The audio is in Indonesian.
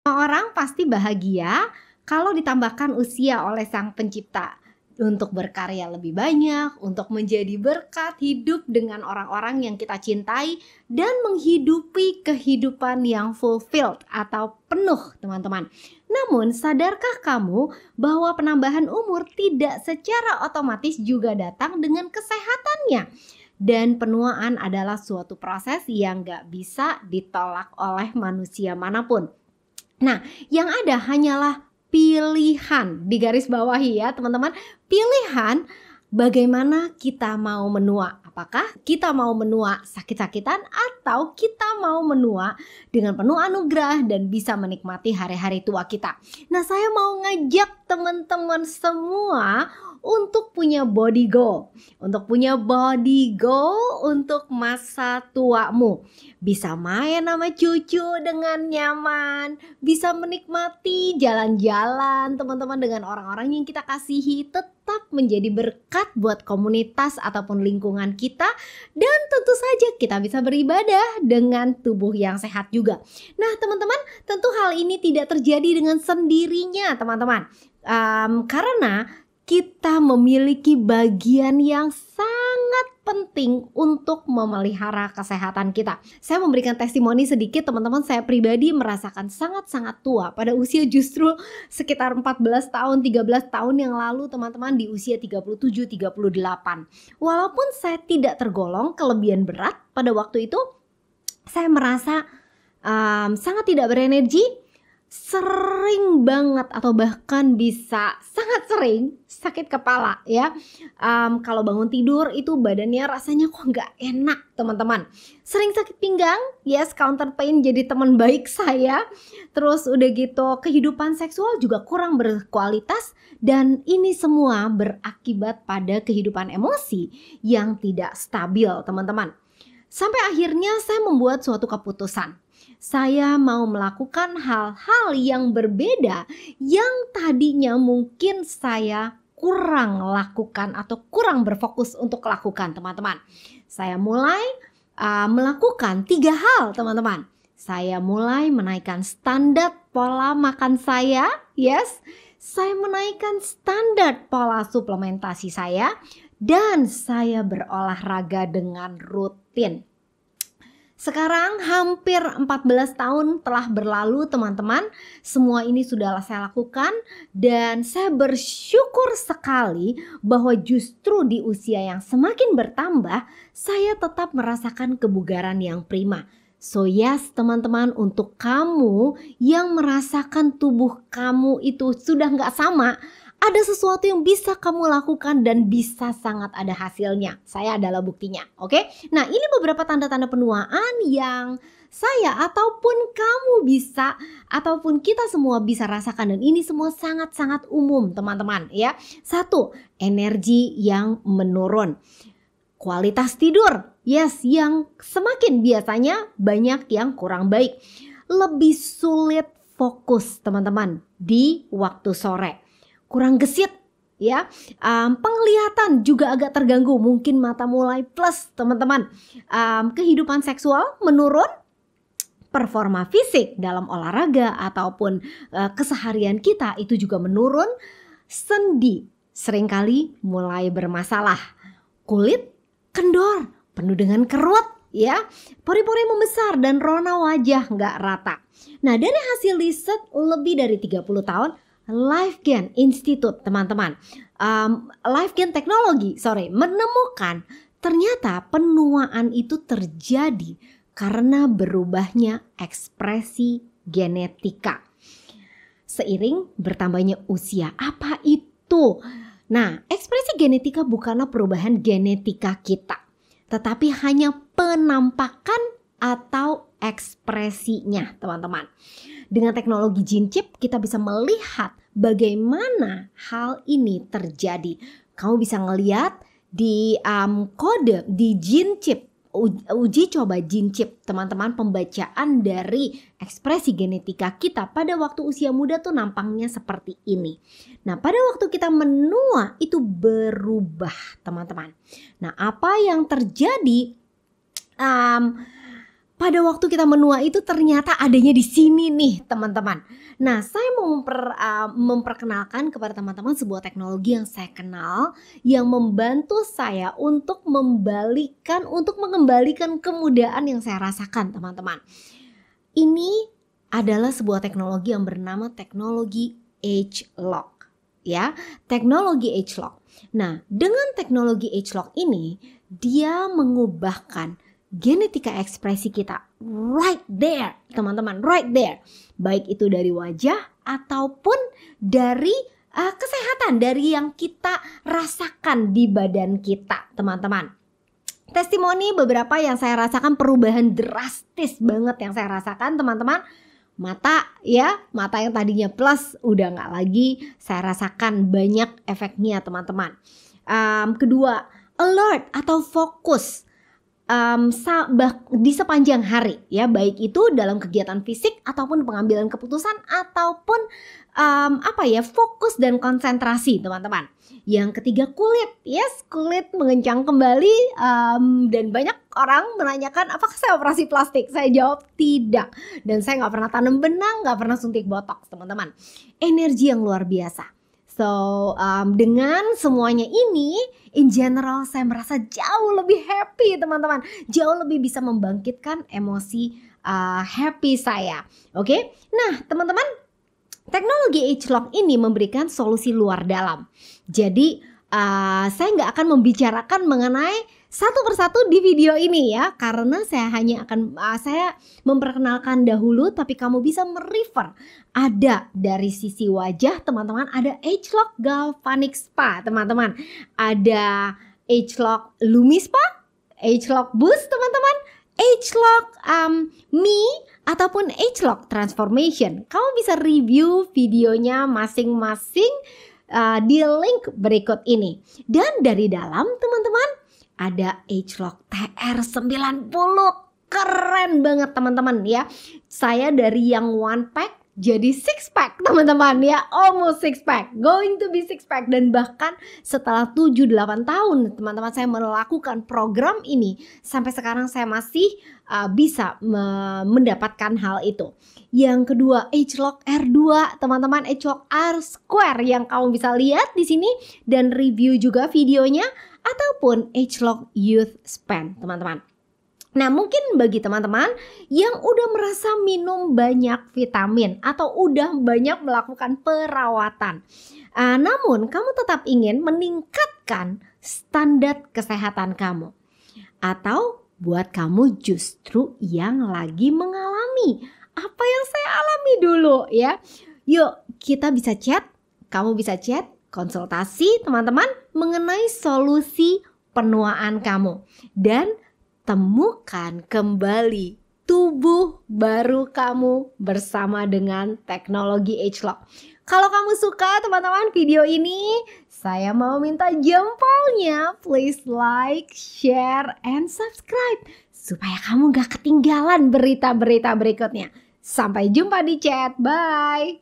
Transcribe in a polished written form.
Semua orang pasti bahagia kalau ditambahkan usia oleh Sang Pencipta untuk berkarya lebih banyak, untuk menjadi berkat hidup dengan orang-orang yang kita cintai dan menghidupi kehidupan yang fulfilled atau penuh, teman-teman. Namun, sadarkah kamu bahwa penambahan umur tidak secara otomatis juga datang dengan kesehatannya? Dan penuaan adalah suatu proses yang gak bisa ditolak oleh manusia manapun. Nah, yang ada hanyalah pilihan, digaris bawahi ya teman-teman, pilihan bagaimana kita mau menua. Apakah kita mau menua sakit-sakitan atau kita mau menua dengan penuh anugerah dan bisa menikmati hari-hari tua kita. Nah, saya mau ngajak teman-teman semua untuk punya body goal. Untuk punya body goal untuk masa tuamu. Bisa main sama cucu dengan nyaman, bisa menikmati jalan-jalan teman-teman dengan orang-orang yang kita kasihi, tetap menjadi berkat buat komunitas ataupun lingkungan kita, dan tentu saja kita bisa beribadah dengan tubuh yang sehat juga. Nah teman-teman, tentu hal ini tidak terjadi dengan sendirinya teman-teman, karena kita memiliki bagian yang sangat penting untuk memelihara kesehatan kita. Saya memberikan testimoni sedikit teman-teman, saya pribadi merasakan sangat-sangat tua pada usia justru sekitar 14 tahun, 13 tahun yang lalu teman-teman, di usia 37, 38. Walaupun saya tidak tergolong kelebihan berat pada waktu itu, saya merasa sangat tidak berenergi, sering banget atau bahkan bisa sangat sering sakit kepala ya. Kalau bangun tidur itu badannya rasanya kok nggak enak teman-teman. Sering sakit pinggang, yes, counter pain jadi teman baik saya. Terus udah gitu kehidupan seksual juga kurang berkualitas, dan ini semua berakibat pada kehidupan emosi yang tidak stabil teman-teman. Sampai akhirnya saya membuat suatu keputusan. Saya mau melakukan hal-hal yang berbeda yang tadinya mungkin saya kurang lakukan atau kurang berfokus untuk lakukan teman-teman. Saya mulai melakukan 3 hal teman-teman. Saya mulai menaikkan standar pola makan saya, yes. Saya menaikkan standar pola suplementasi saya, dan saya berolahraga dengan rutin. Sekarang hampir 14 tahun telah berlalu teman-teman. Semua ini sudah saya lakukan, dan saya bersyukur sekali bahwa justru di usia yang semakin bertambah, saya tetap merasakan kebugaran yang prima. So yes teman-teman, untuk kamu yang merasakan tubuh kamu itu sudah gak sama, ada sesuatu yang bisa kamu lakukan dan bisa sangat ada hasilnya. Saya adalah buktinya, oke? Nah, ini beberapa tanda-tanda penuaan yang saya ataupun kamu bisa, ataupun kita semua bisa rasakan, dan ini semua sangat-sangat umum teman-teman ya. 1, energi yang menurun. Kualitas tidur, yes, yang semakin biasanya banyak yang kurang baik. Lebih sulit fokus teman-teman di waktu sore. Kurang gesit ya, penglihatan juga agak terganggu, mungkin mata mulai plus teman-teman. Kehidupan seksual menurun, performa fisik dalam olahraga ataupun keseharian kita itu juga menurun. Sendi seringkali mulai bermasalah, kulit kendor, penuh dengan kerut ya, pori-pori membesar dan rona wajah nggak rata. Nah, dari hasil riset lebih dari 30 tahun, LifeGain Institute teman-teman, LifeGain Teknologi menemukan ternyata penuaan itu terjadi karena berubahnya ekspresi genetika seiring bertambahnya usia. Apa itu? Nah, ekspresi genetika bukanlah perubahan genetika kita, tetapi hanya penampakan atau ekspresinya teman-teman. Dengan teknologi gene chip kita bisa melihat bagaimana hal ini terjadi. Kamu bisa ngelihat di kode di gene chip, uji coba gene chip teman-teman, pembacaan dari ekspresi genetika kita pada waktu usia muda tuh nampaknya seperti ini. Nah, pada waktu kita menua itu berubah teman-teman. Nah, apa yang terjadi? pada waktu kita menua itu ternyata adanya di sini nih teman-teman. Nah, saya mau memperkenalkan kepada teman-teman sebuah teknologi yang saya kenal, yang membantu saya untuk mengembalikan kemudahan yang saya rasakan teman-teman. Ini adalah sebuah teknologi yang bernama teknologi ageLOC, ya, teknologi ageLOC. Nah, dengan teknologi ageLOC ini, dia mengubahkan genetika ekspresi kita right there, teman-teman, right there. Baik itu dari wajah ataupun dari kesehatan, dari yang kita rasakan di badan kita, teman-teman. Testimoni beberapa yang saya rasakan, perubahan drastis banget yang saya rasakan, teman-teman. Mata yang tadinya plus udah nggak lagi, saya rasakan banyak efeknya, teman-teman. Kedua, alert atau fokus di sepanjang hari, ya, baik itu dalam kegiatan fisik ataupun pengambilan keputusan ataupun fokus dan konsentrasi, teman-teman. Yang ketiga, kulit, yes, kulit mengencang kembali, dan banyak orang menanyakan apakah saya operasi plastik. Saya jawab tidak, dan saya nggak pernah tanam benang, nggak pernah suntik botox, teman-teman. Energi yang luar biasa. So, dengan semuanya ini, in general saya merasa jauh lebih happy, teman-teman. Jauh lebih bisa membangkitkan emosi happy saya. Oke? Nah, teman-teman, teknologi ageLOC ini memberikan solusi luar dalam. Jadi, saya nggak akan membicarakan mengenai satu persatu di video ini ya, karena saya hanya akan saya memperkenalkan dahulu, tapi kamu bisa merefer. Ada dari sisi wajah, teman-teman, ada ageLOC Galvanic Spa, teman-teman. Ada ageLOC Lumi Spa, ageLOC Boost, teman-teman, ageLOC Me, ataupun ageLOC Transformation. Kamu bisa review videonya masing-masing di link berikut ini. Dan dari dalam, teman-teman, ada ageLOC TR90. Keren banget, teman-teman, ya. Saya dari yang one pack jadi 6 pack, teman-teman, ya. Almost 6 pack, going to be 6 pack. Dan bahkan setelah 7-8 tahun, teman-teman, saya melakukan program ini, sampai sekarang saya masih bisa mendapatkan hal itu. Yang kedua, ageLOC R2, teman-teman, ageLOC R Square yang kamu bisa lihat di sini dan review juga videonya, ataupun ageLOC Youth Span, teman-teman. Nah, mungkin bagi teman-teman yang udah merasa minum banyak vitamin atau udah banyak melakukan perawatan, namun kamu tetap ingin meningkatkan standar kesehatan kamu, atau buat kamu justru yang lagi mengalami apa yang saya alami dulu, ya. Yuk, kita bisa chat, kamu bisa chat, konsultasi, teman-teman, mengenai solusi penuaan kamu. Dan temukan kembali tubuh baru kamu bersama dengan teknologi ageLOC. Kalau kamu suka, teman-teman, video ini, saya mau minta jempolnya. Please like, share, and subscribe supaya kamu gak ketinggalan berita-berita berikutnya. Sampai jumpa di chat. Bye.